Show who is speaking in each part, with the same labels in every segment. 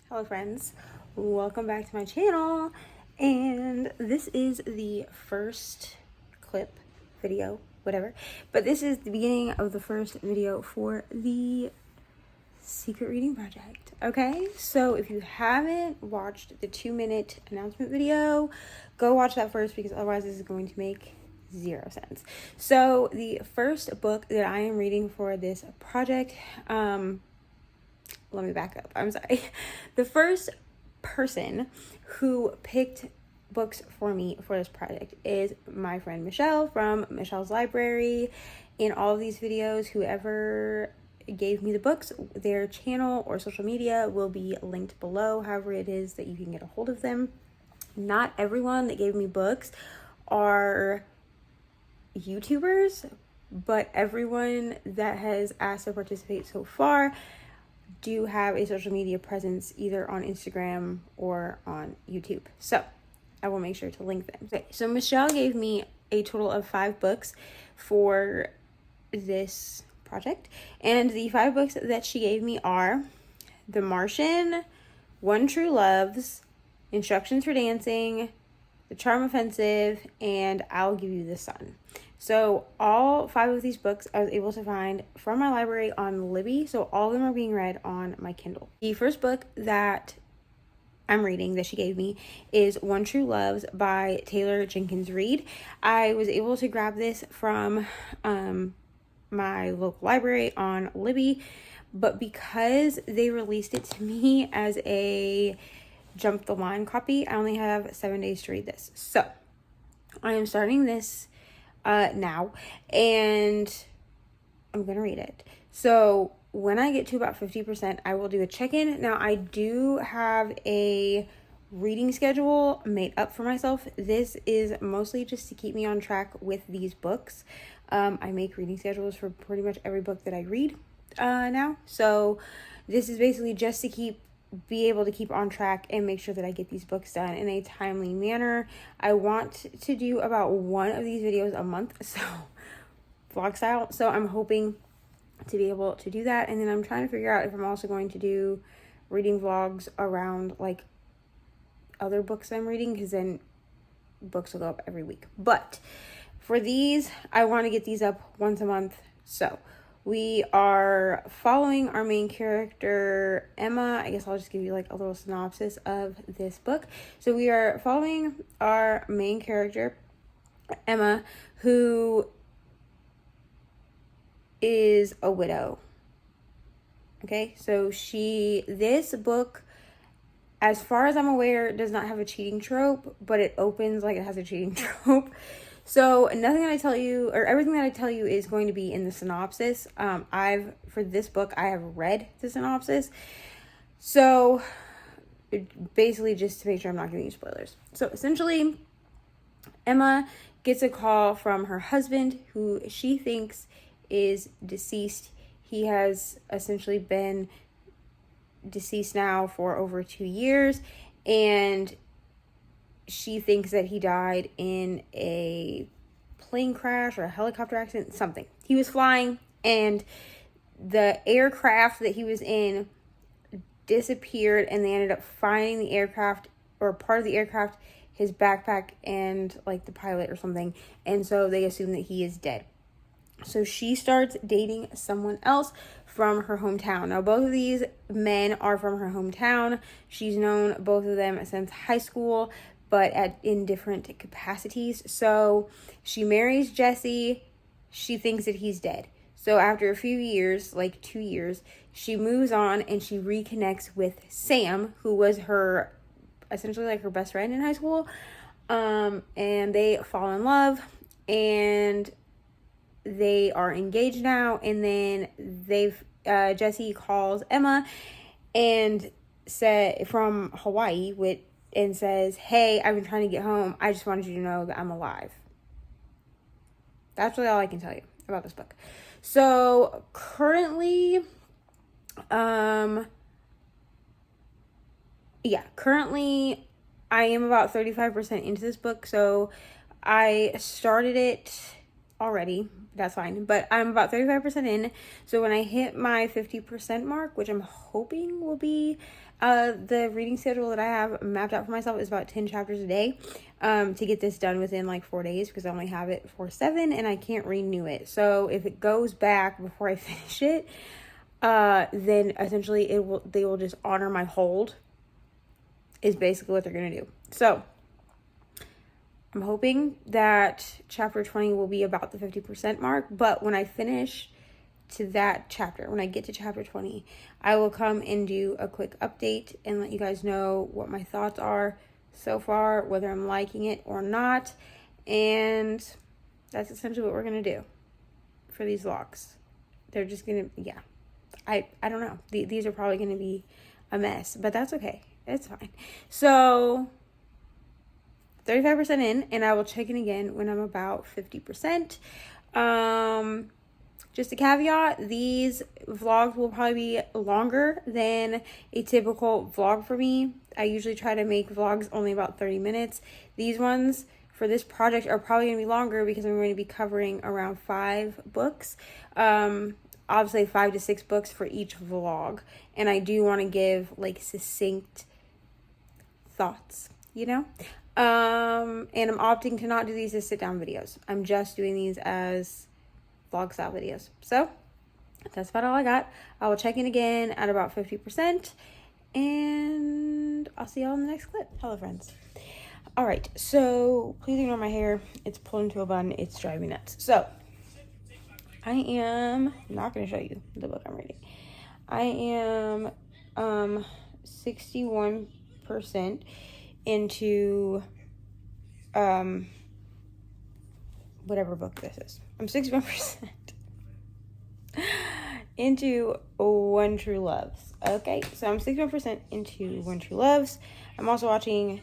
Speaker 1: Hello friends, welcome back to my channel, and this is the first clip, video, whatever, but this is the beginning of the first video for the secret reading project. Okay, so if you haven't watched the 2-minute announcement video, go watch that first, because otherwise this is going to make zero sense. So the first book that I am reading for this project, let me back up. I'm sorry. The first person who picked books for me for this project is my friend Michelle from Michelle's Library. In all of these videos, whoever gave me the books, their channel or social media will be linked below, however it is that you can get a hold of them. Not everyone that gave me books are YouTubers, but everyone that has asked to participate so far do have a social media presence either on Instagram or on YouTube. So I will make sure to link them. Okay, so Michelle gave me a total of 5 books for this project. And the 5 books that she gave me are The Martian, One True Loves, Instructions for Dancing, The Charm Offensive, and I'll Give You the Sun. So all 5 of these books I was able to find from my library on Libby. So all of them are being read on my Kindle. The first book that I'm reading that she gave me is One True Loves by Taylor Jenkins Reid. I was able to grab this from my local library on Libby, but because they released it to me as a jump the line copy, I only have 7 days to read this. So I am starting this now, and I'm gonna read it. So when I get to about 50%, I will do a check-in. Now, I do have a reading schedule made up for myself. This is mostly just to keep me on track with these books. I make reading schedules for pretty much every book that I read now. So this is basically just to be able to keep on track and make sure that I get these books done in a timely manner. I want to do about 1 of these videos a month, so vlog style. So I'm hoping to be able to do that. And then I'm trying to figure out if I'm also going to do reading vlogs around like other books I'm reading, because then books will go up every week. But for these, I want to get these up once a month. So we are following our main character, Emma. I guess I'll just give you like a little synopsis of this book. So we are following our main character, Emma, who is a widow. Okay, so this book, as far as I'm aware, does not have a cheating trope, but it opens like it has a cheating trope. So nothing that I tell you, or everything that I tell you, is going to be in the synopsis. For this book, I have read the synopsis. So basically just to make sure I'm not giving you spoilers. So essentially, Emma gets a call from her husband, who she thinks is deceased. He has essentially been deceased now for over 2 years, and she thinks that he died in a plane crash or a helicopter accident, something. He was flying, and the aircraft that he was in disappeared, and they ended up finding the aircraft, or part of the aircraft, his backpack, and like the pilot or something, and so they assume that he is dead. So she starts dating someone else from her hometown. Now, both of these men are from her hometown. She's known both of them since high school, but in different capacities. So she marries Jesse. She thinks that he's dead. So after a few years, like 2 years, she moves on and she reconnects with Sam, who was essentially like her best friend in high school. And they fall in love, and they are engaged now. And then Jesse calls Emma and from Hawaii and says, "Hey, I've been trying to get home. I just wanted you to know that I'm alive." That's really all I can tell you about this book. So currently, currently I am about 35% into this book. So I started it already. That's fine. But I'm about 35% in. So when I hit my 50% mark, which I'm hoping will be the reading schedule that I have mapped out for myself is about 10 chapters a day, to get this done within like 4 days, because I only have it for 7 and I can't renew it. So if it goes back before I finish it, then essentially they will just honor my hold, is basically what they're going to do. So I'm hoping that chapter 20 will be about the 50% mark, but when I finish to that chapter, when I get to chapter 20, I will come and do a quick update and let you guys know what my thoughts are so far, whether I'm liking it or not. And that's essentially what we're going to do for these vlogs. They're just going to, yeah, I don't know. These are probably going to be a mess, but that's okay. It's fine. So 35% in, and I will check in again when I'm about 50%. Just a caveat, these vlogs will probably be longer than a typical vlog for me. I usually try to make vlogs only about 30 minutes. These ones for this project are probably going to be longer because I'm going to be covering around 5 books. Obviously 5 to 6 books for each vlog. And I do want to give like succinct thoughts, you know? And I'm opting to not do these as sit down videos. I'm just doing these as vlog style videos. So that's about all I got. I will check in again at about 50%, and I'll see y'all in the next clip. Hello, friends. All right, so please ignore my hair. It's pulled into a bun. It's driving me nuts. So I am not going to show you the book I'm reading. I am 61% into whatever book this is. I'm 61% into One True Loves. Okay, so I'm 61% into One True Loves. I'm also watching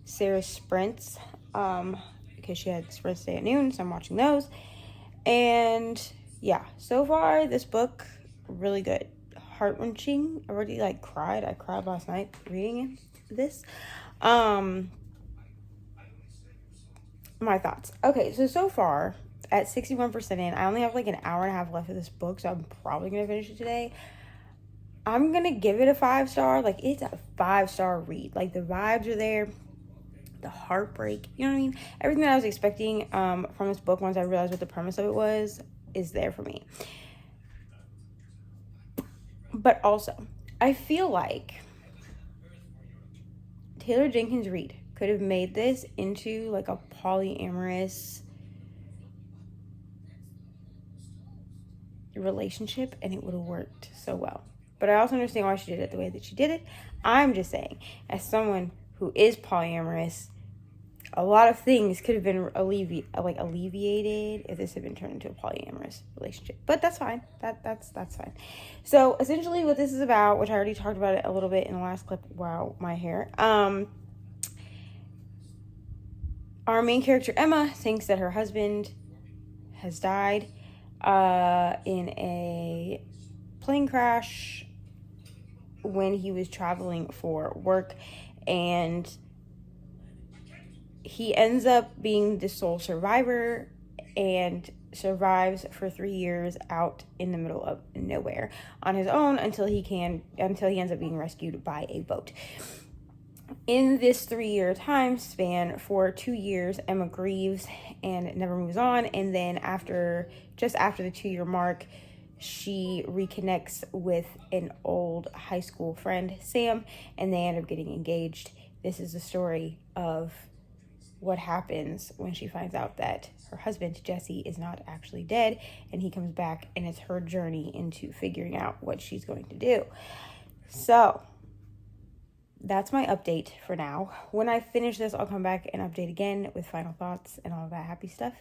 Speaker 1: Sarah's sprints because she had sprints today at noon, so I'm watching those. And yeah, so far this book really good, heart-wrenching. I already like cried. I cried last night reading this. My thoughts. Okay, so far at 61% in, I only have like an hour and a half left of this book, so I'm probably gonna finish it today. I'm gonna give it a 5-star. Like, it's a 5-star read. Like, the vibes are there, the heartbreak, you know what I mean? Everything that I was expecting from this book, once I realized what the premise of it was, is there for me. But also, I feel like Taylor Jenkins Reid could have made this into like a polyamorous relationship, and it would have worked so well. But I also understand why she did it the way that she did it. I'm just saying, as someone who is polyamorous, a lot of things could have been alleviated if this had been turned into a polyamorous relationship. But that's fine. That's fine. So essentially what this is about, which I already talked about it a little bit in the last clip. Wow, my hair. Our main character, Emma, thinks that her husband has died in a plane crash when he was traveling for work, and he ends up being the sole survivor and survives for 3 years out in the middle of nowhere on his own until he ends up being rescued by a boat. In this 3-year time span, for 2 years, Emma grieves and never moves on. And then just after the 2-year mark, she reconnects with an old high school friend, Sam, and they end up getting engaged. This is the story of what happens when she finds out that her husband, Jesse, is not actually dead, and he comes back, and it's her journey into figuring out what she's going to do. So that's my update for now. When I finish this, I'll come back and update again with final thoughts and all of that happy stuff.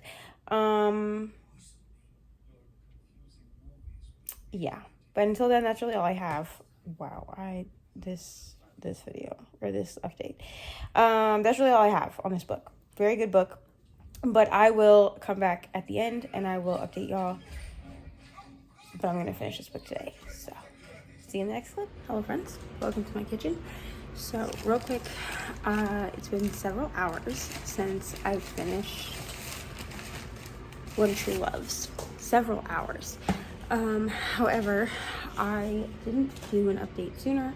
Speaker 1: Yeah, but until then, that's really all I have. Wow, this video or this update. That's really all I have on this book. Very good book, but I will come back at the end and I will update y'all. But I'm gonna finish this book today. So see you in the next clip. Hello, friends. Welcome to my kitchen. So real quick, it's been several hours since I've finished When True Loves, several hours. However, I didn't do an update sooner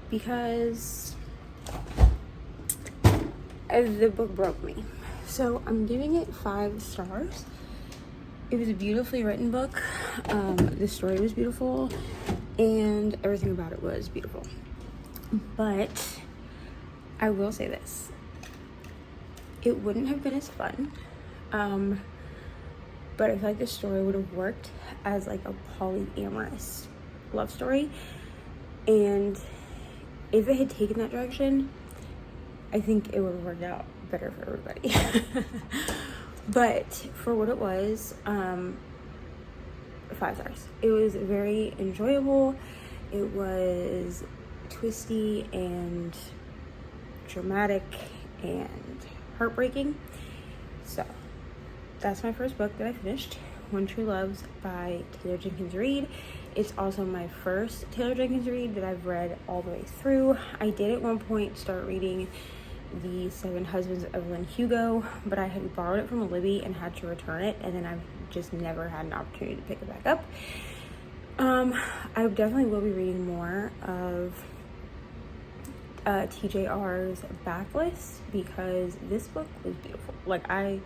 Speaker 1: because the book broke me. So I'm giving it 5 stars. It was a beautifully written book. The story was beautiful and everything about it was beautiful. But I will say this. It wouldn't have been as fun. But I feel like the story would have worked as like a polyamorous love story. And if it had taken that direction, I think it would have worked out better for everybody. But for what it was, 5 stars. It was very enjoyable. It was twisty and dramatic and heartbreaking. So that's my first book that I finished, When True Loves by Taylor Jenkins Reid. It's also my first Taylor Jenkins Reid that I've read all the way through. I did at one point start reading The 7 Husbands of Evelyn Hugo, but I had borrowed it from Libby and had to return it, and then I've just never had an opportunity to pick it back up. I definitely will be reading more of TJR's backlist because this book was beautiful. Like, I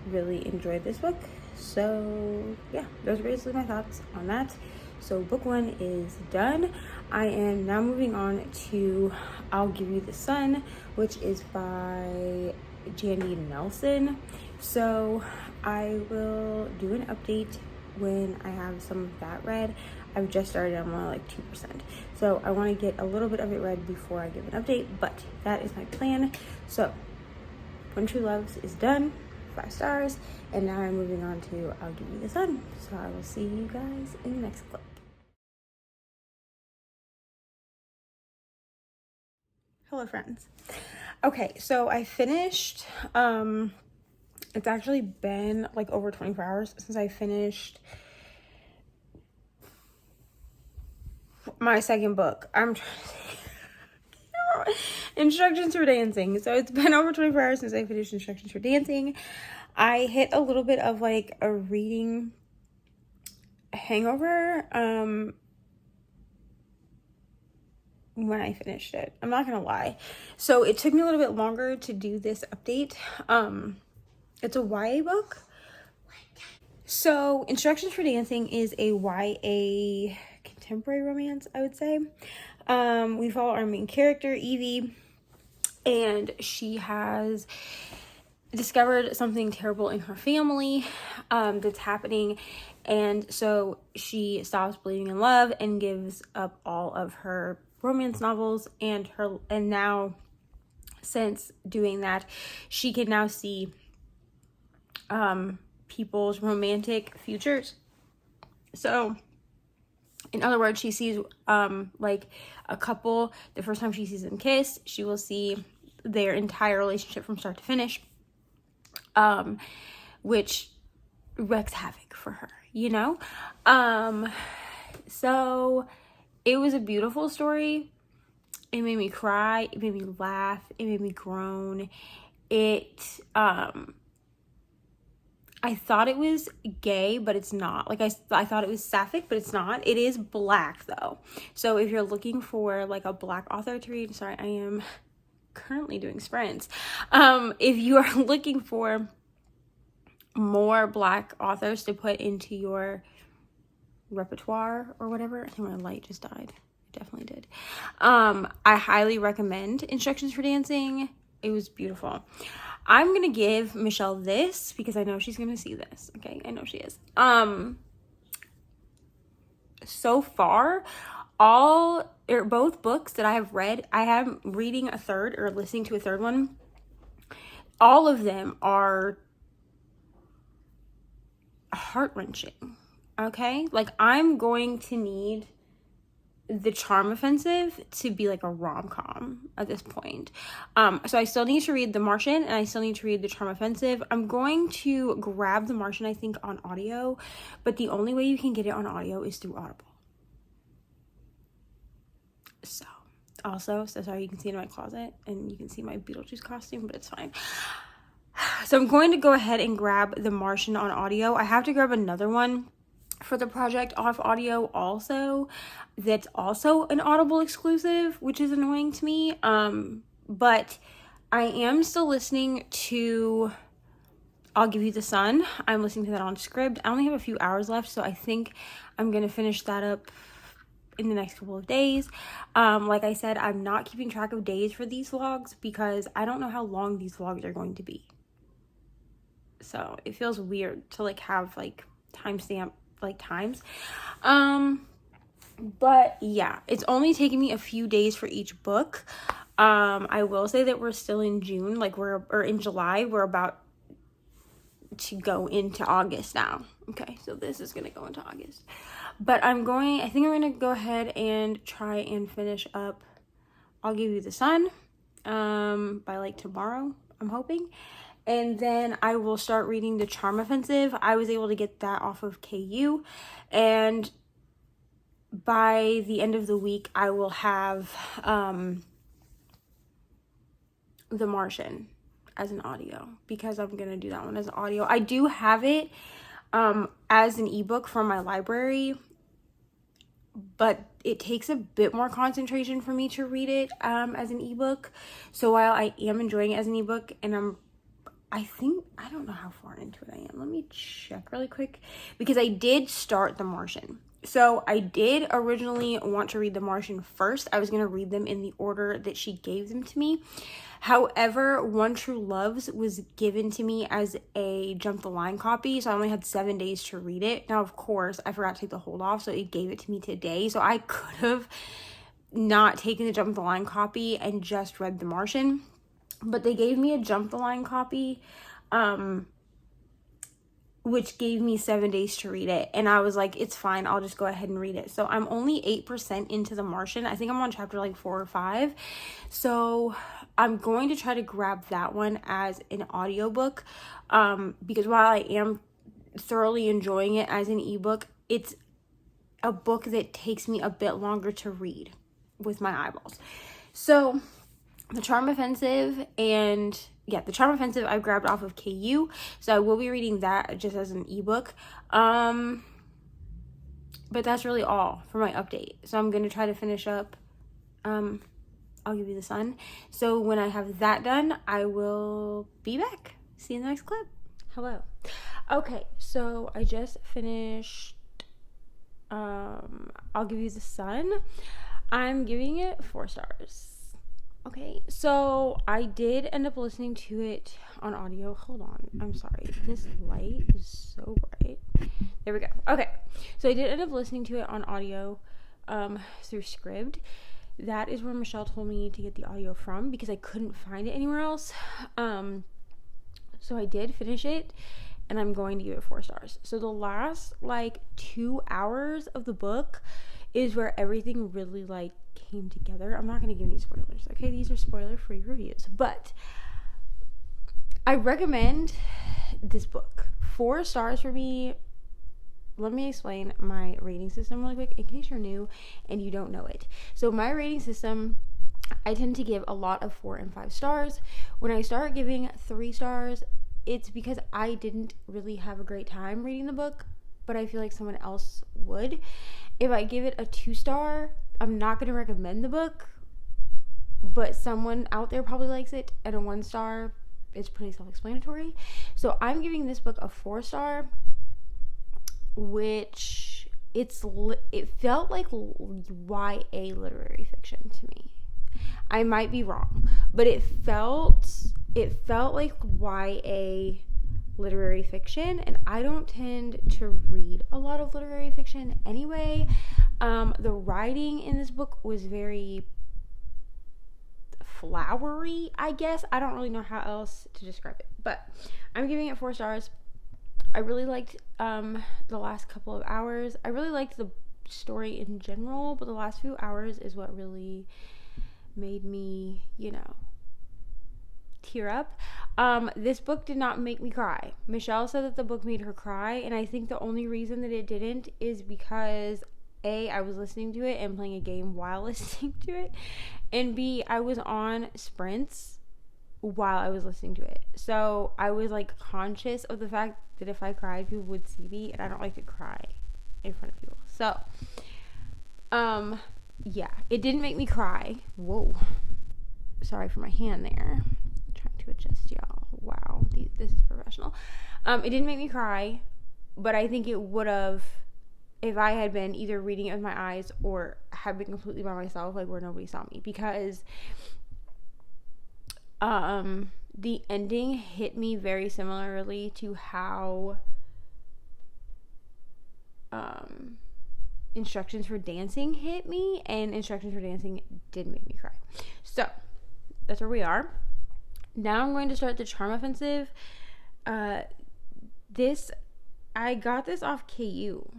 Speaker 1: really enjoyed this book. So yeah, those are basically my thoughts on that. So book 1 is done. I am now moving on to I'll Give You the Sun, which is by Jandy Nelson. So I will do an update when I have some of that read. I've just started, I'm only like 2%. So I want to get a little bit of it read before I give an update, but that is my plan. So When True Loves is done, 5 stars, and now I'm moving on to I'll Give You the Sun. So I will see you guys in the next clip. Hello friends. Okay, so I finished, it's actually been like over 24 hours since I finished my second book. I'm trying to say Instructions for Dancing. So it's been over 24 hours since I finished Instructions for Dancing. I hit a little bit of like a reading hangover when I finished it. I'm not gonna lie. So it took me a little bit longer to do this update. It's a YA book. So Instructions for Dancing is a YA contemporary romance, I would say. We follow our main character, Evie, and she has discovered something terrible in her family that's happening, and so she stops believing in love and gives up all of her romance novels, and now since doing that, she can now see people's romantic futures. So in other words, she sees like a couple, the first time she sees them kiss, she will see their entire relationship from start to finish, which wreaks havoc for her, you know? So it was a beautiful story. It made me cry, it made me laugh, it made me groan. I thought it was gay, but it's not. Like, I thought it was sapphic, but it's not. It is Black, though. So if you're looking for, like, a Black author to read... Sorry, I am currently doing sprints. If you are looking for more Black authors to put into your repertoire or whatever... I think my light just died. It definitely did. I highly recommend Instructions for Dancing. It was beautiful. I'm going to give Michelle this because I know she's going to see this. Okay, I know she is. So far, both books that I have read, I am reading a third or listening to a third one. All of them are heart-wrenching. Okay? Like, I'm going to need The Charm Offensive to be like a rom-com at this point. So I still need to read The Martian and I still need to read The Charm Offensive. I'm going to grab The Martian, I think, on audio, but the only way you can get it on audio is through Audible. So sorry, you can see in my closet and you can see my Beetlejuice costume, but it's fine. So I'm going to go ahead and grab The Martian on audio. I have to grab another one for the project off audio also, that's also an Audible exclusive, which is annoying to me. But I am still listening to I'll Give You the Sun. I'm listening to that on Scribd. I only have a few hours left, so I think I'm gonna finish that up in the next couple of days. Like I said, I'm not keeping track of days for these vlogs because I don't know how long these vlogs are going to be. So it feels weird to like have like timestamp like times. But yeah, it's only taking me a few days for each book. I will say that we're still in June, or in July. We're about to go into August now. Okay, so this is gonna go into August. But I think I'm gonna go ahead and try and finish up I'll Give You the Sun by like tomorrow, I'm hoping. And then I will start reading The Charm Offensive. I was able to get that off of KU. And by the end of the week, I will have The Martian as an audio, because I'm going to do that one as an audio. I do have it as an ebook from my library, but it takes a bit more concentration for me to read it as an ebook. So while I am enjoying it as an ebook, and I don't know how far into it I am. Let me check really quick, because I did start The Martian. So I did originally want to read The Martian first. I was going to read them in the order that she gave them to me. However, One True Loves was given to me as a Jump the Line copy, so I only had 7 days to read it. Now, of course, I forgot to take the hold off, so it gave it to me today. So I could have not taken the Jump the Line copy and just read The Martian. But they gave me a Jump the Line copy, which gave me 7 days to read it. And I was like, it's fine, I'll just go ahead and read it. So I'm only 8% into The Martian. I think I'm on chapter like 4 or 5. So I'm going to try to grab that one as an audiobook, because while I am thoroughly enjoying it as an ebook, it's a book that takes me a bit longer to read with my eyeballs. So The Charm Offensive I've grabbed off of KU, so I will be reading that just as an ebook. But that's really all for my update. So I'm going to try to finish up I'll Give You the Sun. So when I have that done, I will be back. See you in the next clip. Hello. Okay, so I just finished I'll Give You the Sun. I'm giving it 4 stars. Okay, so I did end up listening to it on audio. Hold on, I'm sorry. This light is so bright. There we go. Okay, so I did end up listening to it on audio through Scribd. That is where Michelle told me to get the audio from, because I couldn't find it anywhere else. So I did finish it, and I'm going to give it 4 stars. So the last 2 hours of the book is where everything really came together. I'm not going to give any spoilers, okay? These are spoiler-free reviews, but I recommend this book. 4 stars for me. Let me explain my rating system really quick in case you're new and you don't know it. So my rating system, I tend to give a lot of 4 and 5 stars. When I start giving 3 stars, it's because I didn't really have a great time reading the book, but I feel like someone else would. If I give it a 2 star, I'm not going to recommend the book, but someone out there probably likes it, and a 1 star is pretty self-explanatory. So I'm giving this book a 4 star, which it felt like YA literary fiction to me. I might be wrong, but it felt like YA literary fiction, and I don't tend to read a lot of literary fiction anyway. The writing in this book was very flowery, I guess. I don't really know how else to describe it, but I'm giving it 4 stars. I really liked the last couple of hours. I really liked the story in general, but the last few hours is what really made me, tear up. This book did not make me cry. Michelle said that the book made her cry, and I think the only reason that it didn't is because A, I was listening to it and playing a game while listening to it, and B, I was on sprints while I was listening to it. So I was like conscious of the fact that if I cried, people would see me, and I don't like to cry in front of people. So yeah, it didn't make me cry. Whoa, sorry for my hand there. I'm trying to adjust, y'all. Wow, this is professional. It didn't make me cry, but I think it would have if I had been either reading it with my eyes or had been completely by myself, like where nobody saw me, because the ending hit me very similarly to how Instructions for Dancing hit me, and Instructions for Dancing did make me cry. So that's where we are. Now I'm going to start the Charm Offensive. I got this off KU,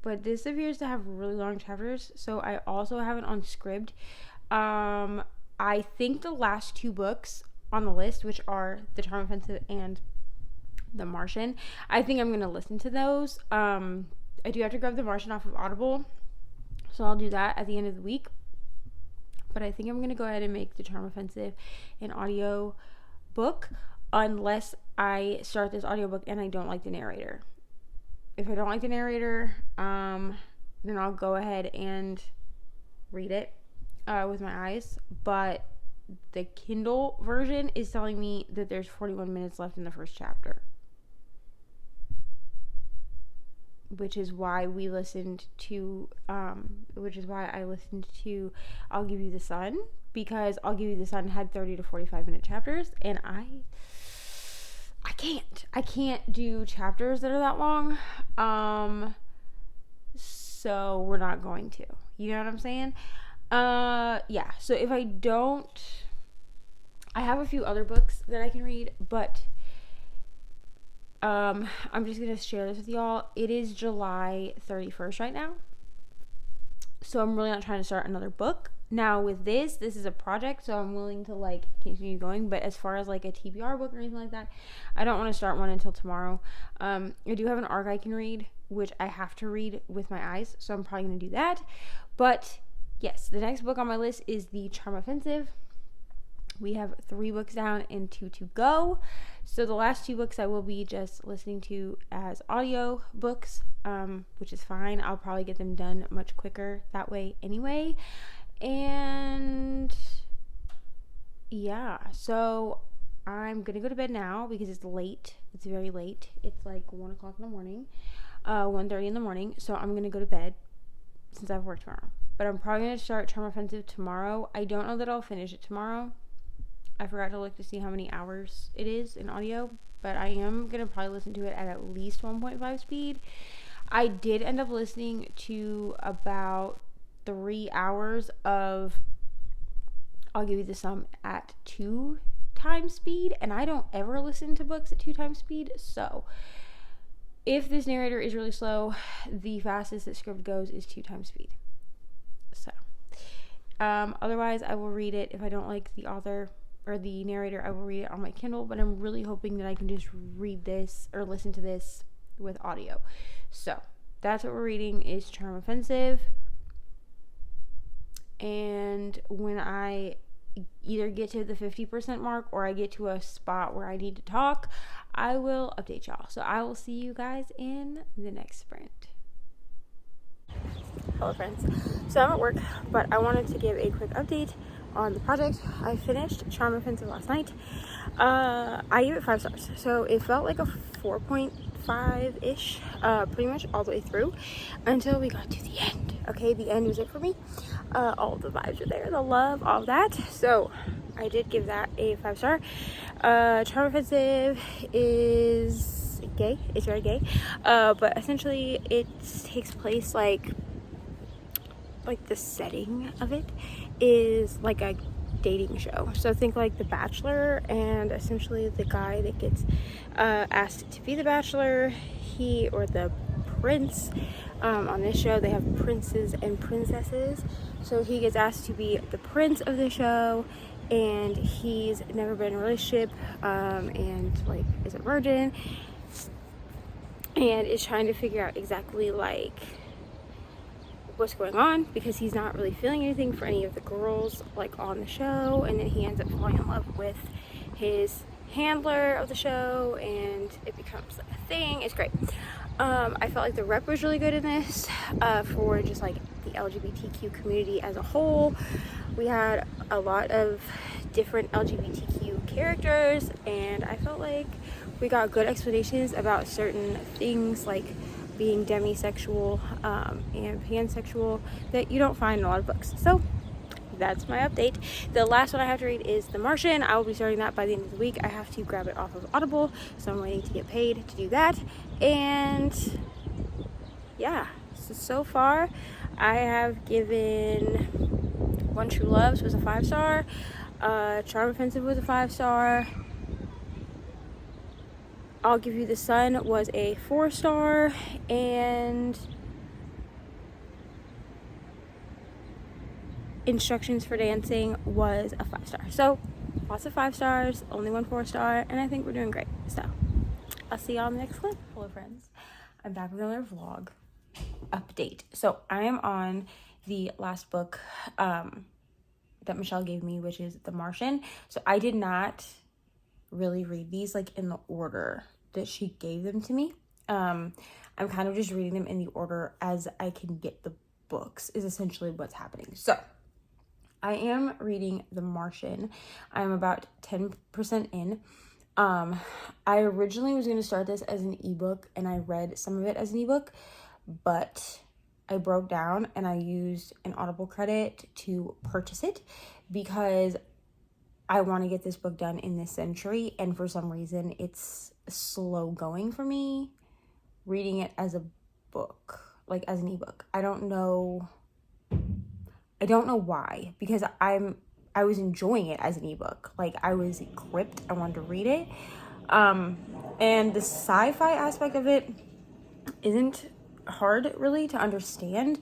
Speaker 1: but this appears to have really long chapters, so I also have it on Scribd. I think the last 2 books on the list, which are the Charm Offensive and The Martian, I think I'm going to listen to those. I do have to grab The Martian off of Audible, so I'll do that at the end of the week. But I think I'm going to go ahead and make the Charm Offensive an audio book, unless I start this audiobook and I don't like the narrator. If I don't like the narrator, then I'll go ahead and read it with my eyes. But the Kindle version is telling me that there's 41 minutes left in the first chapter, which is why I listened to I'll Give You the Sun, because I'll Give You the Sun had 30 to 45 minute chapters, and I can't do chapters that are that long. So we're not going to. You know what I'm saying? Yeah. So if I don't, I have a few other books that I can read, but I'm just gonna share this with y'all. It is July 31st right now, so I'm really not trying to start another book. Now with this is a project, so I'm willing to like continue going, but as far as like a TBR book or anything like that, I don't want to start one until tomorrow. I do have an ARC I can read, which I have to read with my eyes, so I'm probably gonna do that. But yes, the next book on my list is the Charm Offensive. We have 3 books down and 2 to go. So the last 2 books I will be just listening to as audio books, which is fine. I'll probably get them done much quicker that way anyway. And yeah, so I'm gonna go to bed now because it's late. It's very late. It's like 1 o'clock in the morning, 1:30 in the morning. So I'm gonna go to bed since I have work tomorrow. But I'm probably gonna start Charm Offensive tomorrow. I don't know that I'll finish it tomorrow. I forgot to look to see how many hours it is in audio, but I am going to probably listen to it at least 1.5 speed. I did end up listening to about 3 hours of I'll Give You the Sun at 2 times speed, and I don't ever listen to books at 2 times speed, so if this narrator is really slow, the fastest that Scribd goes is 2 times speed. So otherwise I will read it. If I don't like the author or the narrator, I will read it on my Kindle, but I'm really hoping that I can just read this or listen to this with audio. So that's what we're reading, is Charm Offensive. And when I either get to the 50% mark or I get to a spot where I need to talk, I will update y'all. So I will see you guys in the next sprint. Hello friends. So I'm at work, but I wanted to give a quick update on the project. I finished Charm Offensive last night. I gave it 5 stars, so it felt like a 4.5-ish, pretty much all the way through until we got to the end. Okay, the end was it for me. All the vibes are there, the love, all that. So I did give that a 5 star. Charm Offensive is gay. It's very gay, but essentially it takes place like the setting of it is like a dating show. So think like The Bachelor, and essentially the guy that gets asked to be the bachelor, he or the prince, on this show they have princes and princesses, so he gets asked to be the prince of the show, and he's never been in a relationship, and like is a virgin, and is trying to figure out exactly like what's going on, because he's not really feeling anything for any of the girls like on the show, and then he ends up falling in love with his handler of the show, and it becomes like a thing. It's great. I felt like the rep was really good in this for just like the LGBTQ community as a whole. We had a lot of different LGBTQ characters, and I felt like we got good explanations about certain things like being demisexual and pansexual that you don't find in a lot of books. So that's my update. The last one I have to read is The Martian. I will be starting that by the end of the week. I have to grab it off of Audible, so I'm waiting to get paid to do that. And yeah, so far I have given One True Loves was a 5-star, Charm Offensive was a 5-star, I'll Give You the Sun was a 4-star, and Instructions for Dancing was a 5-star. So lots of 5 stars, only one 4-star, and I think we're doing great. So I'll see y'all in the next clip. Hello friends, I'm back with another vlog update. So I am on the last book that Michelle gave me, which is The Martian. So I did not really read these like in the order that she gave them to me. I'm kind of just reading them in the order as I can get the books, is essentially what's happening. So I am reading The Martian. I'm about 10% in. I originally was going to start this as an ebook, and I read some of it as an ebook, but I broke down and I used an Audible credit to purchase it because I want to get this book done in this century, and for some reason it's slow going for me reading it as a book, like as an ebook. I don't know why, because I was enjoying it as an ebook. Like I was gripped. I wanted to read it. And the sci-fi aspect of it isn't hard really to understand,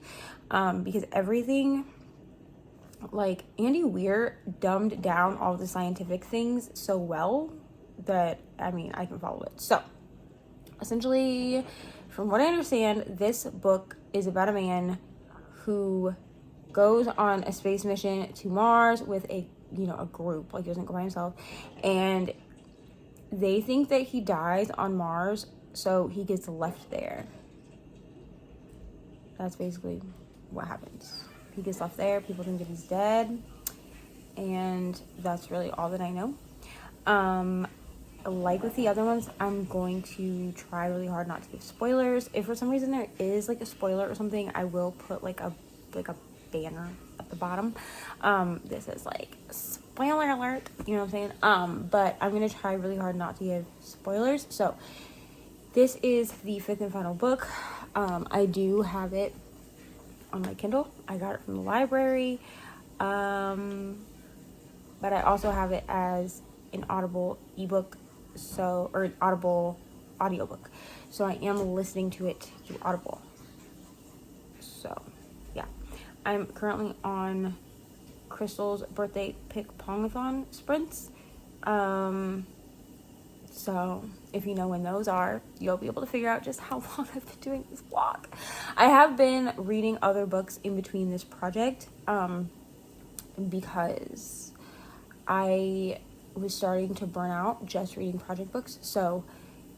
Speaker 1: because everything, like Andy Weir dumbed down all the scientific things so well that, I mean, I can follow it. So essentially, from what I understand, this book is about a man who goes on a space mission to Mars with a group. Like, he doesn't go by himself, and they think that he dies on Mars, so he gets left there. That's basically what happens. He gets left there, people think that he's dead, and that's really all that I know. Like with the other ones, I'm going to try really hard not to give spoilers. If for some reason there is like a spoiler or something, I will put like a banner at the bottom. This is like spoiler alert, you know what I'm saying? But I'm gonna try really hard not to give spoilers. So this is the 5th and final book. I do have it on my Kindle. I got it from the library, but I also have it as an Audible ebook, or an Audible audiobook. So I am listening to it through Audible. So yeah, I'm currently on Crystal's birthday pick pongathon sprints. So if you know when those are, you'll be able to figure out just how long I've been doing this vlog. I have been reading other books in between this project, because I was starting to burn out just reading project books. So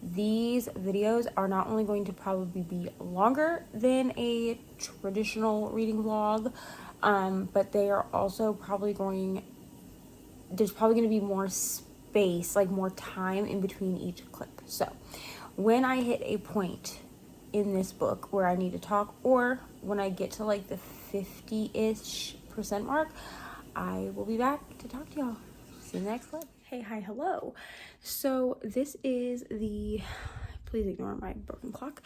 Speaker 1: these videos are not only going to probably be longer than a traditional reading vlog, but they are also there's probably going to be more space, like more time in between each clip. So when I hit a point in this book where I need to talk, or when I get to like the 50-ish% mark, I will be back to talk to y'all. See you in the next clip. Hey, hi, hello. So this is please ignore my broken clock,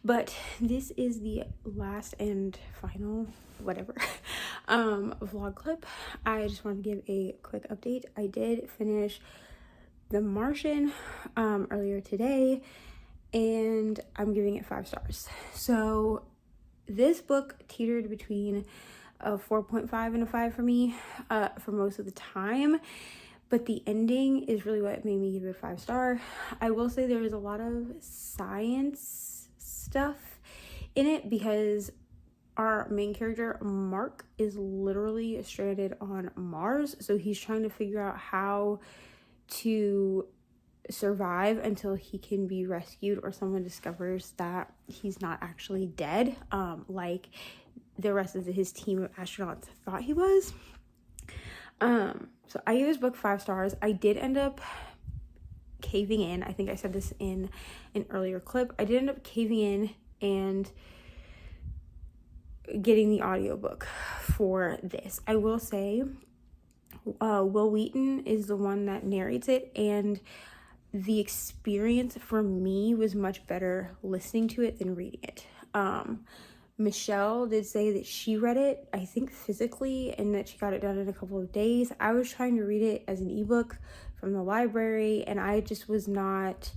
Speaker 1: but this is the last and final whatever vlog clip. I just wanted to give a quick update. I did finish The Martian earlier today, and I'm giving it 5 stars. So this book teetered between a 4.5 and a 5 for me for most of the time, but the ending is really what made me give it a 5 star. I will say there is a lot of science stuff in it because our main character, Mark, is literally stranded on Mars. So he's trying to figure out how to survive until he can be rescued or someone discovers that he's not actually dead, like the rest of his team of astronauts thought he was. So I gave this book 5 stars. I did end up caving in. I think I said this in an earlier clip. I did end up caving in and getting the audiobook for this. I will say Will Wheaton is the one that narrates it, and the experience for me was much better listening to it than reading it. Michelle did say that she read it, I think physically, and that she got it done in a couple of days. I was trying to read it as an ebook from the library, and I just was not,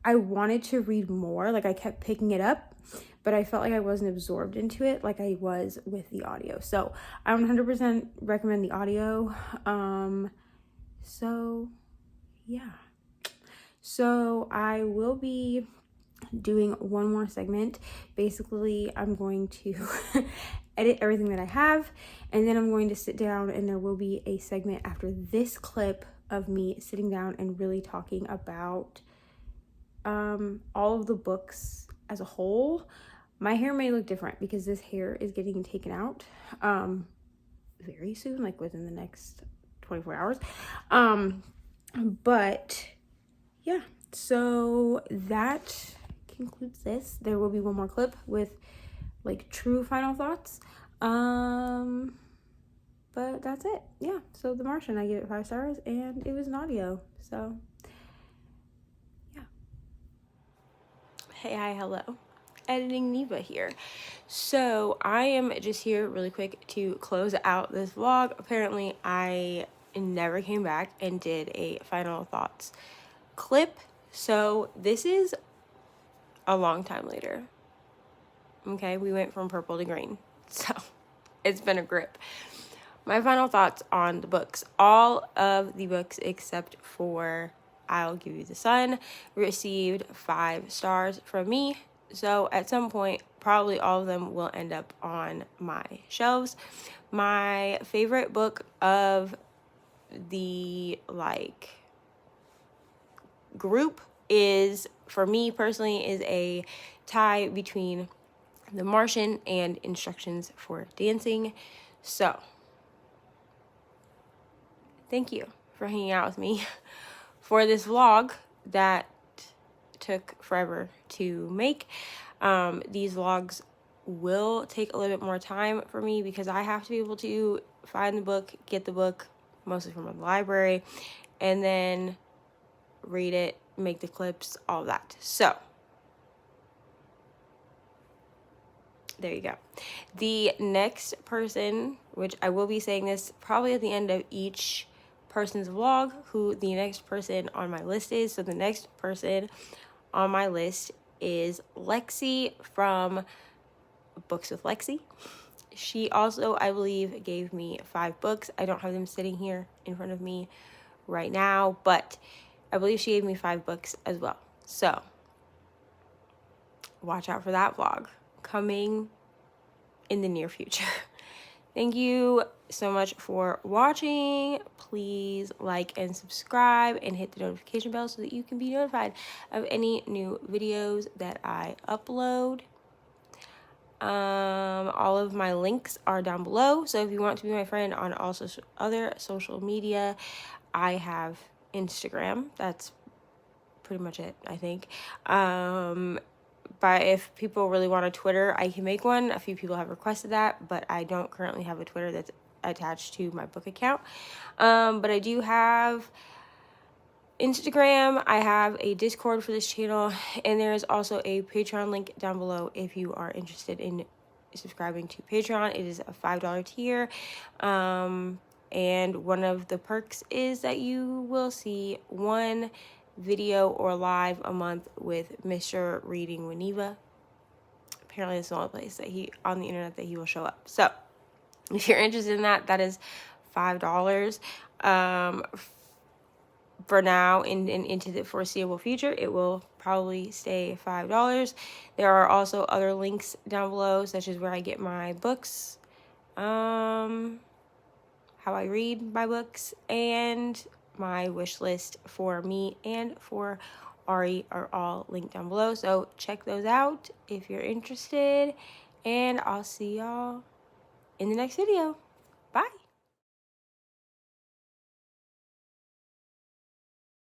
Speaker 1: I wanted to read more. Like, I kept picking it up, but I felt like I wasn't absorbed into it like I was with the audio. So I 100% recommend the audio. So yeah. So I will be doing one more segment. Basically, I'm going to edit everything that I have, and then I'm going to sit down, and there will be a segment after this clip of me sitting down and really talking about all of the books as a whole. My hair may look different because this hair is getting taken out very soon, like within the next 24 hours. But yeah, so that concludes this. There will be one more clip with like true final thoughts. But that's it. Yeah, so The Martian, I gave it 5 stars, and it was an audio. So yeah. Hey, hi, hello. Editing Neva here. So I am just here really quick to close out this vlog. Apparently I never came back and did a final thoughts clip, so this is a long time later. Okay, we went from purple to green, so it's been a grip. My final thoughts on the books. All of the books except for I'll Give You the Sun received 5 stars from me. So at some point, probably all of them will end up on my shelves. My favorite book of the group is, for me personally, is a tie between The Martian and Instructions for Dancing. So thank you for hanging out with me for this vlog that took forever to make. These vlogs will take a little bit more time for me because I have to be able to find the book, get the book, mostly from the library, and then read it, make the clips, all of that. So there you go. The next person, which I will be saying this probably at the end of each person's vlog, who the next person on my list is. So the next person on my list is Lexi from Books with Lexi. She also, I believe, gave me 5 books. I don't have them sitting here in front of me right now, but I believe she gave me 5 books as well. So watch out for that vlog coming in the near future. Thank you so much for watching. Please like and subscribe and hit the notification bell so that you can be notified of any new videos that I upload. All of my links are down below. So if you want to be my friend on also other social media, I have Instagram. That's pretty much it, I think. But if people really want a Twitter, I can make one. A few people have requested that, but I don't currently have a Twitter that's attached to my book account. But I do have Instagram. I have a Discord for this channel, and there is also a Patreon link down below if you are interested in subscribing to Patreon. It is a $5 tier. And one of the perks is that you will see one video or live a month with Mr. Reading with Neva. Apparently it's the only place that on the internet that he will show up. So if you're interested in that, that is $5. For now and into the foreseeable future, it will probably stay $5. There are also other links down below, such as where I get my books, how I read my books, and my wish list for me and for Ari are all linked down below. So check those out if you're interested. And I'll see y'all in the next video.